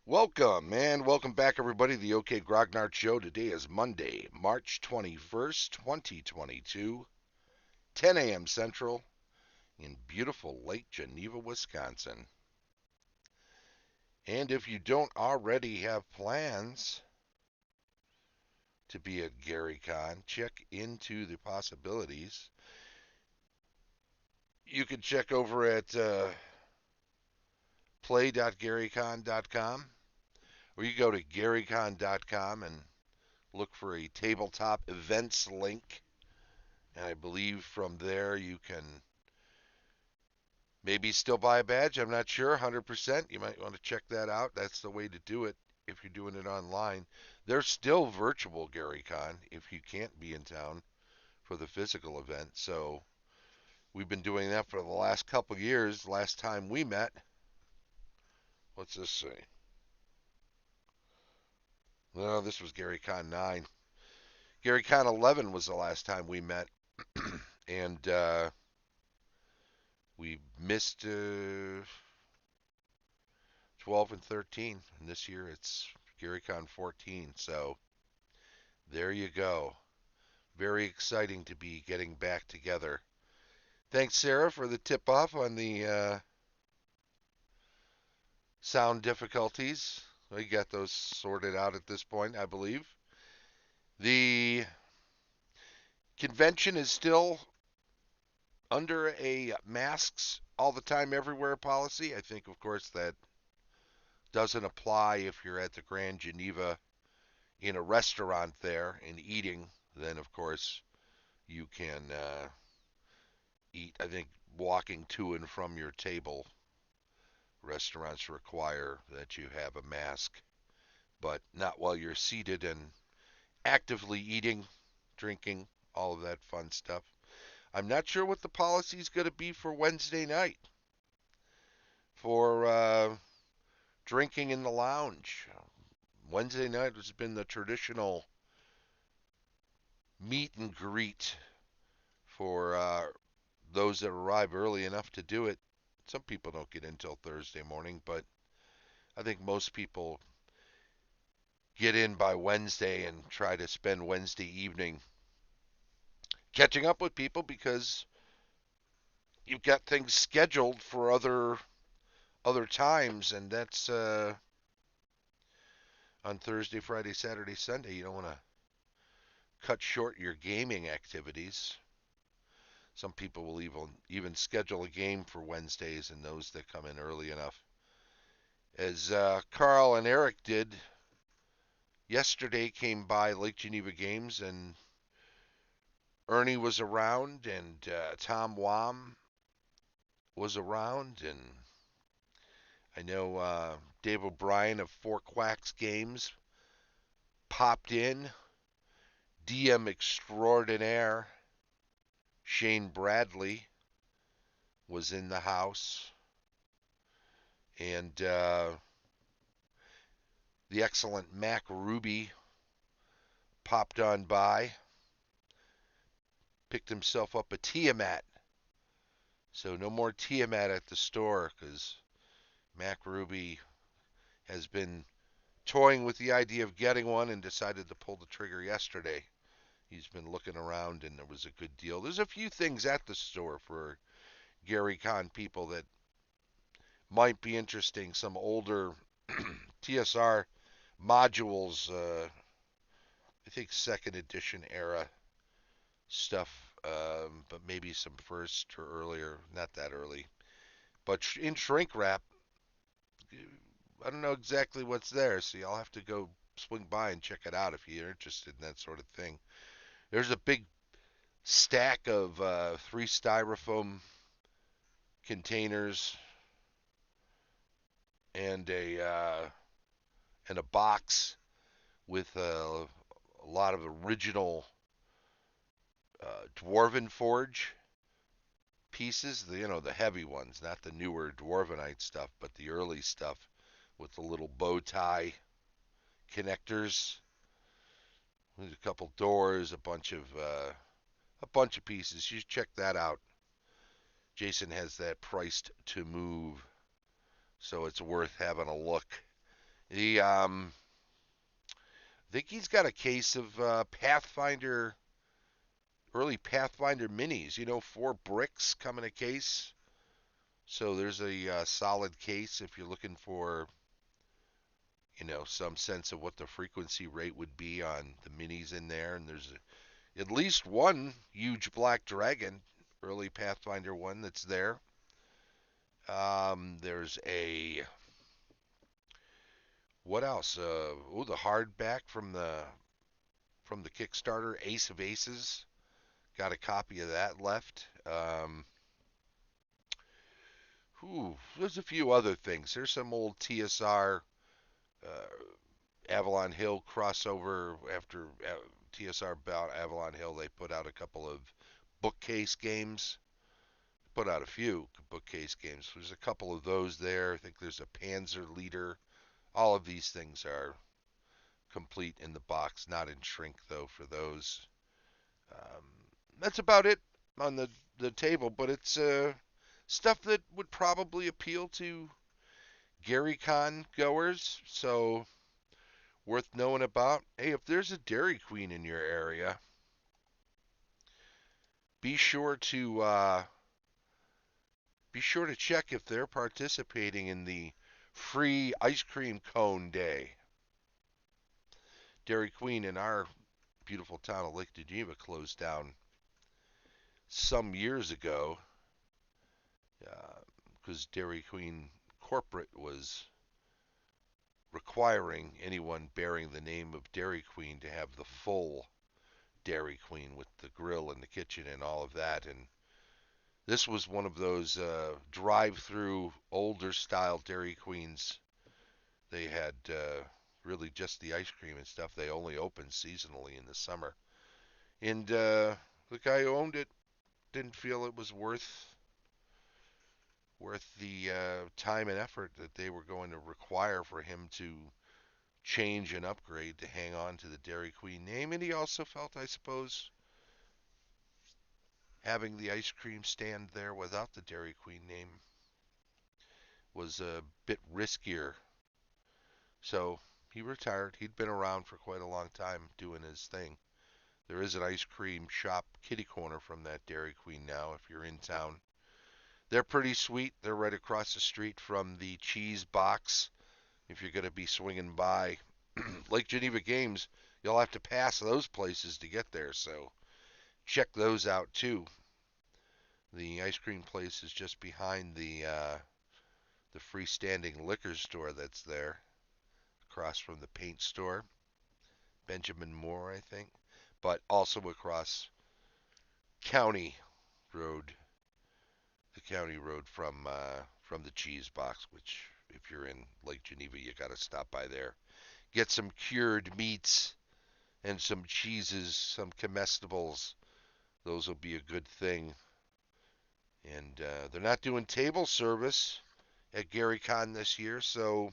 Welcome, and welcome back, everybody, to the OK Grognard Show. Today is Monday, March 21st, 2022, 10 a.m. Central, in beautiful Lake Geneva, Wisconsin. And if you don't already have plans to be at Gary Con, check into the possibilities. You can check over at play.garycon.com, or you go to garycon.com and look for a tabletop events link. And I believe from there you can maybe still buy a badge. I'm not sure 100%. You might want to check that out. That's the way to do it if you're doing it online. There's still virtual GaryCon if you can't be in town for the physical event. So we've been doing that for the last couple of years. Last time we met, what's this say? No, this was GaryCon 9. GaryCon 11 was the last time we met. And we missed 12 and 13, and this year it's GaryCon 14. So there you go. Very exciting to be getting back together. Thanks, Sarah, for the tip off on the sound difficulties. We got those sorted out at this point, I believe. The convention is still under a masks all the time, everywhere policy. I think, of course, that doesn't apply if you're at the Grand Geneva in a restaurant there and eating. Then, of course, you can eat. I think walking to and from your table, restaurants require that you have a mask, but not while you're seated and actively eating, drinking, all of that fun stuff. I'm not sure what the policy is going to be for Wednesday night for drinking in the lounge. Wednesday night has been the traditional meet and greet for those that arrive early enough to do it. Some people don't get in until Thursday morning, but I think most people get in by Wednesday and try to spend Wednesday evening catching up with people because you've got things scheduled for other times, and that's on Thursday, Friday, Saturday, Sunday. You don't want to cut short your gaming activities. Some people will even schedule a game for Wednesdays, and those that come in early enough. As Carl and Eric did yesterday, came by Lake Geneva Games, and Ernie was around, and Tom Wam was around, and I know Dave O'Brien of Four Quacks Games popped in. DM extraordinaire Shane Bradley was in the house, and the excellent Mac Ruby popped on by, picked himself up a Tiamat. So no more Tiamat at the store because Mac Ruby has been toying with the idea of getting one and decided to pull the trigger yesterday. He's been looking around and there was a good deal. There's a few things at the store for Gary Con people that might be interesting. Some older TSR modules, I think second edition era stuff, but maybe some first or earlier, not that early. But in shrink wrap, I don't know exactly what's there, so you'll have to go swing by and check it out if you're interested in that sort of thing. There's a big stack of 3 styrofoam containers and a box with a lot of original Dwarven Forge pieces. The heavy ones, not the newer Dwarvenite stuff, but the early stuff with the little bow tie connectors. There's a couple doors, a bunch of pieces. You should check that out. Jason has that priced to move, so it's worth having a look I think he's got a case of Pathfinder, early Pathfinder minis. 4 bricks come in a case. So there's a solid case if you're looking for, some sense of what the frequency rate would be on the minis in there. And there's at least one huge black dragon, early Pathfinder one that's there. There's a what else? The hardback from the Kickstarter, Ace of Aces. Got a copy of that left. There's a few other things. There's some old TSR Avalon Hill crossover. After TSR bought Avalon Hill, they put out a couple of bookcase games. Put out a few bookcase games. There's a couple of those there. I think there's a Panzer Leader. All of these things are complete in the box, not in shrink though for those. Um, that's about it on the table, but it's stuff that would probably appeal to Gary Con goers, so worth knowing about. Hey, if there's a Dairy Queen in your area, be sure to check if they're participating in the free ice cream cone day. Dairy Queen in our beautiful town of Lake Geneva closed down some years ago because Dairy Queen corporate was requiring anyone bearing the name of Dairy Queen to have the full Dairy Queen with the grill and the kitchen and all of that. And this was one of those drive-through older style Dairy Queens. They had really just the ice cream and stuff. They only opened seasonally in the summer. And the guy who owned it didn't feel it was worth the time and effort that they were going to require for him to change and upgrade to hang on to the Dairy Queen name. And he also felt, I suppose, having the ice cream stand there without the Dairy Queen name was a bit riskier. So he retired. He'd been around for quite a long time doing his thing. There is an ice cream shop kitty corner from that Dairy Queen now if you're in town. They're pretty sweet. They're right across the street from the cheese box. If you're going to be swinging by Lake Geneva Games, you'll have to pass those places to get there. So check those out too. The ice cream place is just behind the freestanding liquor store that's there, across from the paint store, Benjamin Moore, I think, but also across County Road, the County Road from the cheese box. Which, if you're in Lake Geneva, you got to stop by there. Get some cured meats and some cheeses, some comestibles. Those will be a good thing. And they're not doing table service at Gary Con this year, so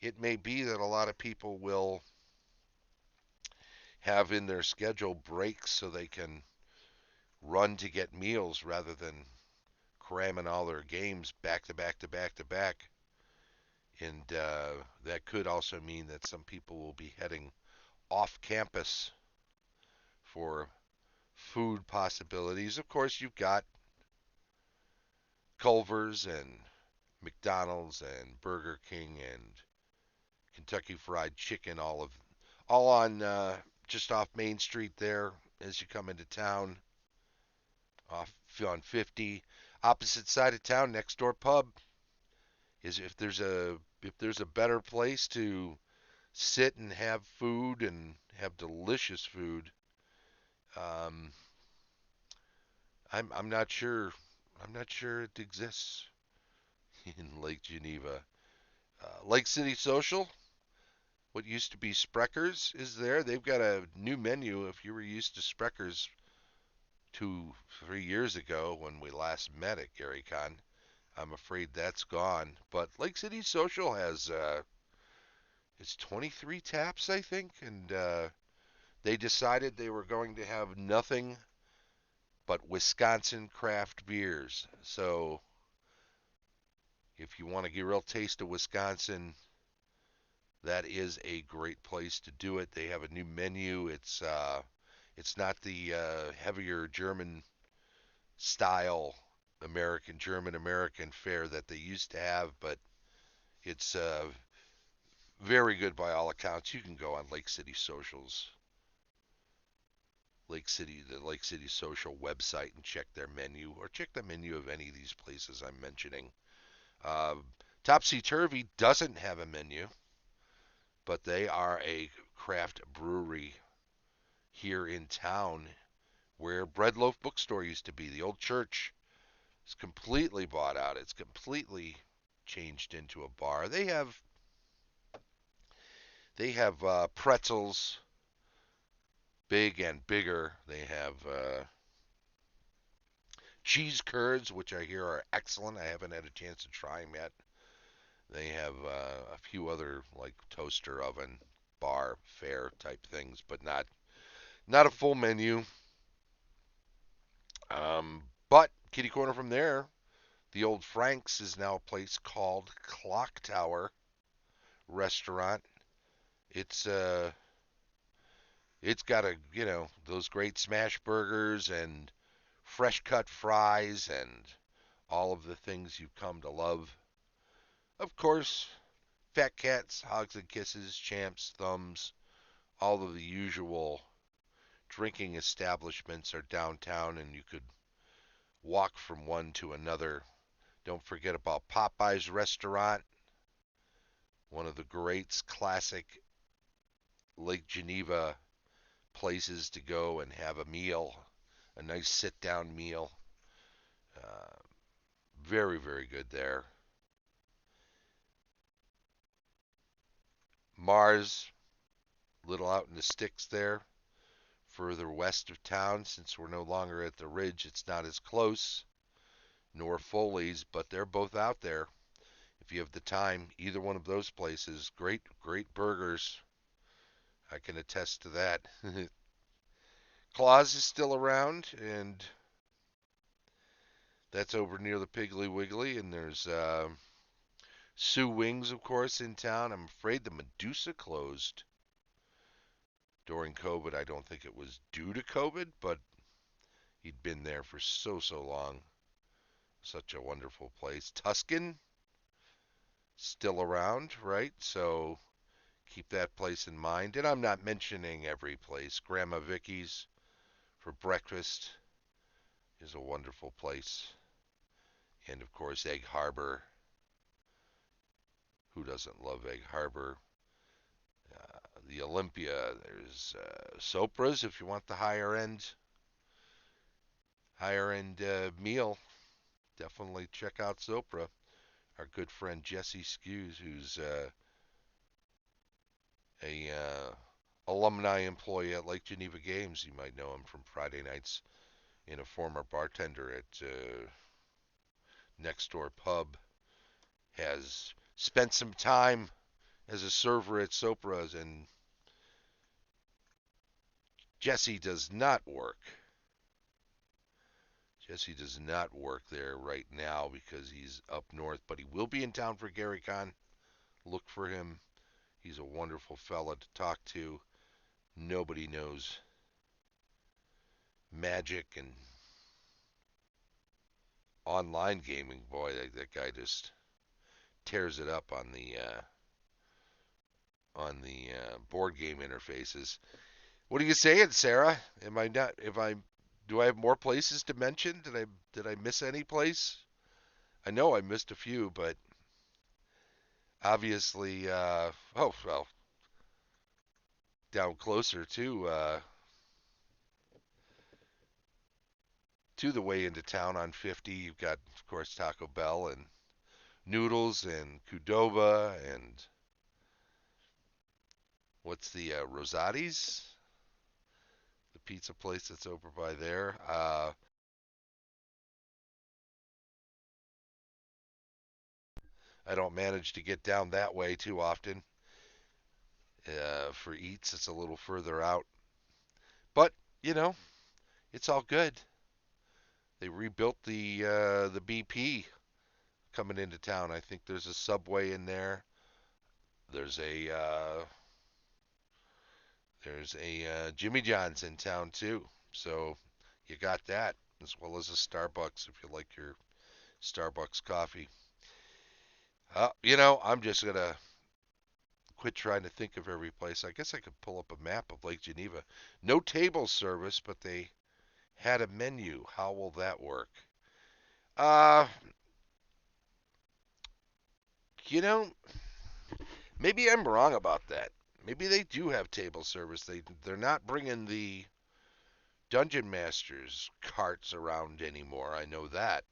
it may be that a lot of people will have in their schedule breaks so they can run to get meals rather than cramming all their games back to back to back to back. And that could also mean that some people will be heading off campus for food possibilities. Of course, you've got Culver's and McDonald's and Burger King and Kentucky Fried Chicken, all on just off Main Street there as you come into town, off on 50. Opposite side of town, next door pub. Is if there's a better place to sit and have food and have delicious food, um, I'm not sure. I'm not sure it exists in Lake Geneva. Lake City Social, what used to be Sprecher's, is there. They've got a new menu. If you were used to Sprecher's 3 years ago when we last met at Gary Con, I'm afraid that's gone. But Lake City Social has it's 23 taps, I think, and they decided they were going to have nothing but Wisconsin craft beers. So if you want to get a real taste of Wisconsin, that is a great place to do it. They have a new menu. It's not the heavier German style German American fare that they used to have, but it's very good by all accounts. You can go on the Lake City Social website and check their menu, or check the menu of any of these places I'm mentioning. Uh, Topsy Turvy doesn't have a menu, but they are a craft brewery here in town where Breadloaf Bookstore used to be. The old church is completely bought out. It's completely changed into a bar. They have pretzels, big and bigger. They have cheese curds, which I hear are excellent. I haven't had a chance to try them yet. They have a few other like toaster oven, bar, fare type things, but not a full menu. But kitty corner from there, the old Frank's is now a place called Clock Tower Restaurant. It's it's got those great smash burgers and fresh cut fries and all of the things you've come to love. Of course, Fat Cats, Hogs and Kisses, Champs, Thumbs, all of the usual drinking establishments are downtown, and you could walk from one to another. Don't forget about Popeye's Restaurant, one of the great classic Lake Geneva places to go and have a meal, a nice sit down meal. Uh, very, very good there. Mars, little out in the sticks there, further west of town. Since we're no longer at the Ridge, it's not as close, nor Foley's, but they're both out there. If you have the time, either one of those places, great, great burgers. I can attest to that. Claus is still around, and that's over near the Piggly Wiggly. And there's Sue Wings, of course, in town. I'm afraid the Medusa closed during COVID. I don't think it was due to COVID, but he'd been there for so long. Such a wonderful place. Tuscan, still around, right? So keep that place in mind. And I'm not mentioning every place. Grandma Vicky's for breakfast is a wonderful place. And of course, Egg Harbor. Who doesn't love Egg Harbor? The Olympia. There's Sopra's if you want the higher end meal. Definitely check out Sopra. Our good friend Jesse Skews, who's a alumni employee at Lake Geneva Games. You might know him from Friday nights, and a former bartender at Next Door Pub. Has spent some time as a server at Sopra's, and Jesse does not work. Jesse does not work there right now because he's up north, but he will be in town for Gary Con. Look for him. He's a wonderful fella to talk to. Nobody knows Magic and online gaming. Boy, that guy just tears it up on the board game interfaces. What are you saying, Sarah? Am I not? If I Do I have more places to mention? Did I miss any place? I know I missed a few, but obviously, oh well, down closer to the way into town on 50, you've got, of course, Taco Bell and Noodles and Qdoba and what's the Rosati's, the pizza place that's over by there. I don't manage to get down that way too often. For eats, it's a little further out, but you know, it's all good. They rebuilt the BP coming into town. I think there's a Subway in there. there's a Jimmy John's in town too. So you got that as well as a Starbucks if you like your Starbucks coffee. I'm just gonna quit trying to think of every place. I guess I could pull up a map of Lake Geneva. No table service, but they had a menu. How will that work? Uh, you know, maybe I'm wrong about that. Maybe they do have table service. They're not bringing the Dungeon Masters carts around anymore. I know that.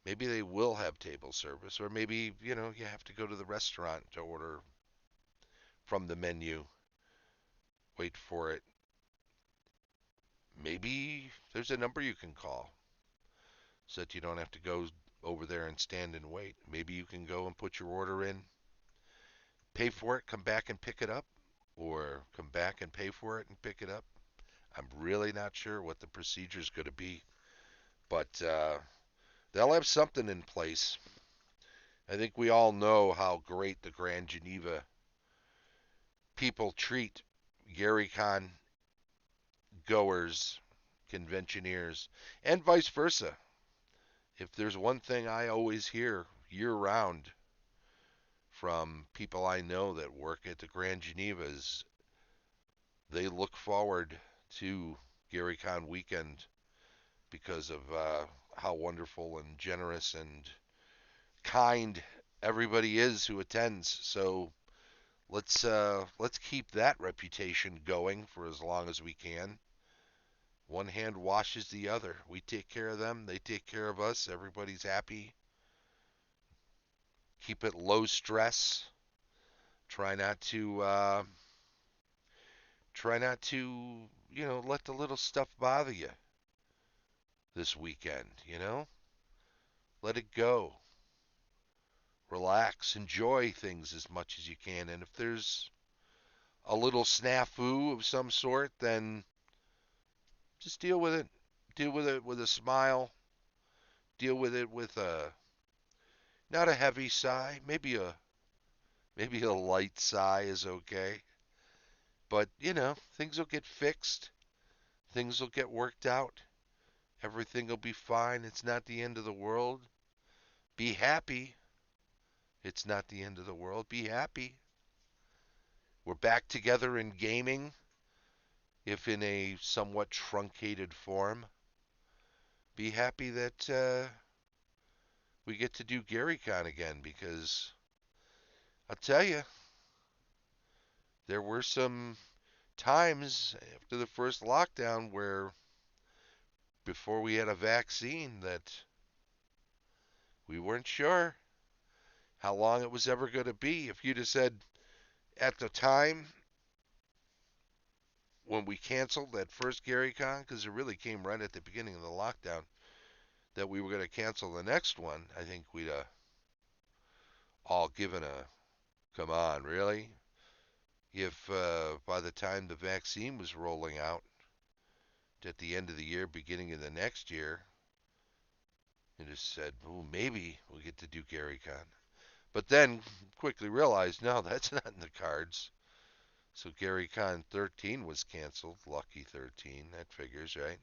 Maybe they will have table service, or maybe you have to go to the restaurant to order from the menu. Wait for it. Maybe there's a number you can call so that you don't have to go over there and stand and wait. Maybe you can go and put your order in, pay for it, come back and pick it up, or come back and pay for it and pick it up. I'm really not sure what the procedure is going to be, but they'll have something in place. I think we all know how great the Grand Geneva people treat Gary Con goers, conventioneers, and vice versa. If there's one thing I always hear year round from people I know that work at the Grand Geneva is they look forward to Gary Con weekend because of how wonderful and generous and kind everybody is who attends. So let's keep that reputation going for as long as we can. One hand washes the other. We take care of them, they take care of us. Everybody's happy. Keep it low stress. Try not to let the little stuff bother you this weekend. Let it go. Relax. Enjoy things as much as you can. And if there's a little snafu of some sort, then just deal with it. Deal with it with a smile. Deal with it with a not a heavy sigh. Maybe a light sigh is okay. But things will get fixed. Things will get worked out. Everything will be fine. It's not the end of the world. Be happy. It's not the end of the world. Be happy. We're back together in gaming, if in a somewhat truncated form. Be happy that we get to do GaryCon again because I'll tell you, there were some times after the first lockdown where before we had a vaccine that we weren't sure how long it was ever going to be. If you'd have said at the time when we canceled that first GaryCon, because it really came right at the beginning of the lockdown, that we were going to cancel the next one, I think we'd all given a, come on, really? If by the time the vaccine was rolling out at the end of the year, beginning of the next year, it just said, oh, maybe we'll get to do GaryCon. But then quickly realized, no, that's not in the cards. So Gary Con 13 was canceled. Lucky 13, that figures, right?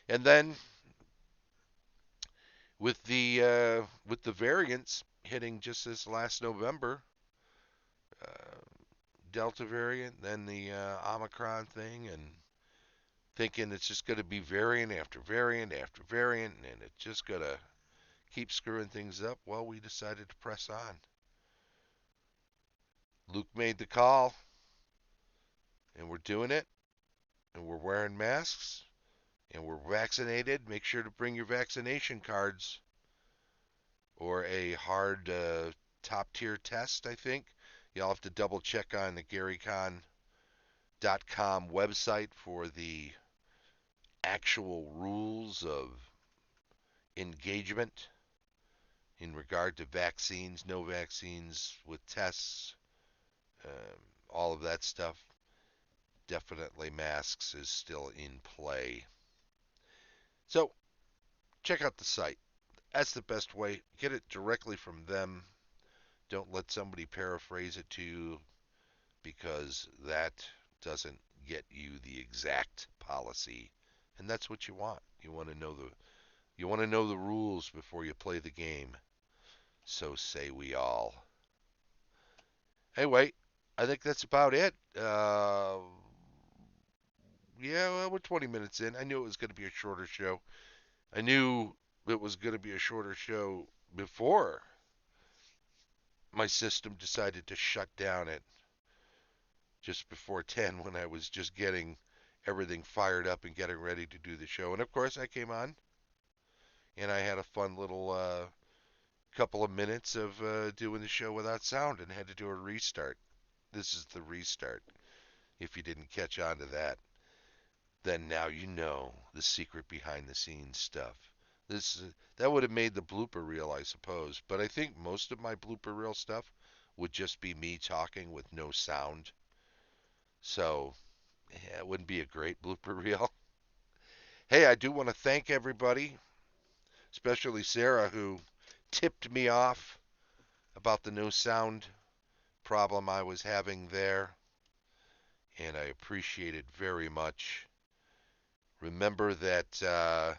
And then with the variants hitting just this last November, uh, Delta variant, then the Omicron thing, and thinking it's just going to be variant after variant after variant, and it's just going to keep screwing things up. Well, we decided to press on. Luke made the call, and we're doing it, and we're wearing masks, and we're vaccinated. Make sure to bring your vaccination cards or a hard top tier test, I think. You'll have to double check on the GaryCon.com website for the actual rules of engagement in regard to vaccines, no vaccines, with tests, all of that stuff. Definitely masks is still in play. So check out the site. That's the best way. Get it directly from them. Don't let somebody paraphrase it to you, because that doesn't get you the exact policy. And that's what you want. You want to know the rules before you play the game. So say we all. Anyway, I think that's about it. Yeah, well, we're 20 minutes in. I knew it was going to be a shorter show. I knew it was going to be a shorter show before my system decided to shut down at just before 10, when I was just getting everything fired up and getting ready to do the show. And of course, I came on and I had a fun little couple of minutes of doing the show without sound and had to do a restart. This is the restart. If you didn't catch on to that, then now you know the secret behind the scenes stuff. This that would have made the blooper reel, I suppose, but I think most of my blooper reel stuff would just be me talking with no sound. So, yeah, it wouldn't be a great blooper reel. Hey, I do want to thank everybody, especially Sarah, who tipped me off about the no sound problem I was having there, and I appreciate it very much. Remember that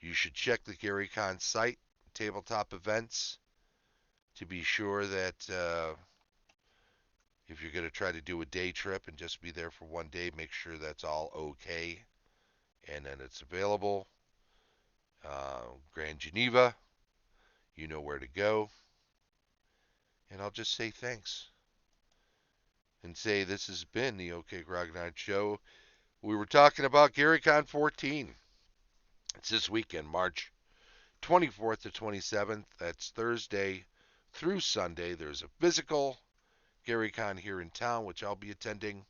you should check the Gary Con site, tabletop events, to be sure that if you're going to try to do a day trip and just be there for one day, make sure that's all okay and then it's available. Grand Geneva, you know where to go. And I'll just say thanks and say this has been the OK Grognard Show. We were talking about Gary Con 14. It's this weekend, March 24th to 27th. That's Thursday through Sunday. There's a physical Gary Con here in town, which I'll be attending.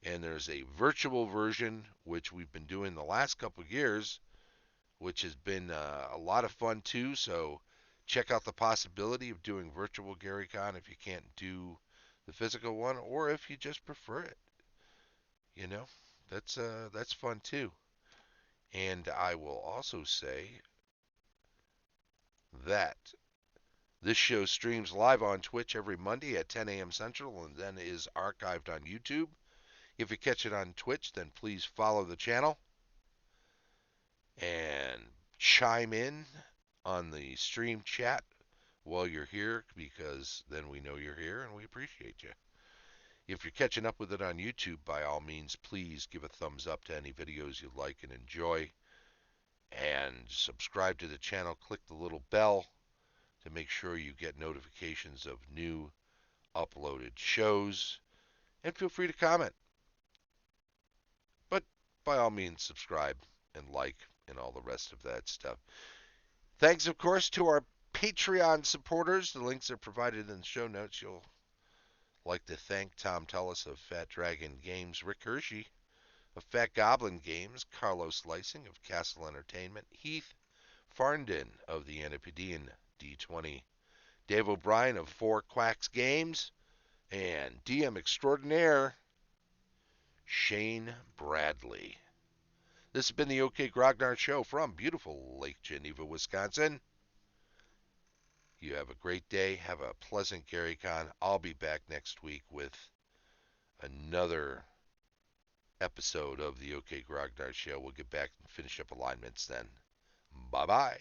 And there's a virtual version, which we've been doing the last couple of years, which has been a lot of fun too. So check out the possibility of doing virtual Gary Con if you can't do the physical one, or if you just prefer it. You know, that's fun too. And I will also say that this show streams live on Twitch every Monday at 10 a.m. Central and then is archived on YouTube. If you catch it on Twitch, then please follow the channel and chime in on the stream chat while you're here, because then we know you're here and we appreciate you. If you're catching up with it on YouTube, by all means, please give a thumbs up to any videos you like and enjoy, and subscribe to the channel. Click the little bell to make sure you get notifications of new uploaded shows, and feel free to comment. But by all means, subscribe and like and all the rest of that stuff. Thanks, of course, to our Patreon supporters. The links are provided in the show notes. You'll like to thank Tom Tullis of Fat Dragon Games, Rick Hershey of Fat Goblin Games, Carlos Lysing of Castle Entertainment, Heath Farndon of the Antipodean D20, Dave O'Brien of 4 Quacks Games, and DM extraordinaire Shane Bradley. This has been the OK Grognard Show from beautiful Lake Geneva, Wisconsin. You have a great day. Have a pleasant Gary Con. I'll be back next week with another episode of the OK Grognard Show. We'll get back and finish up alignments then. Bye-bye.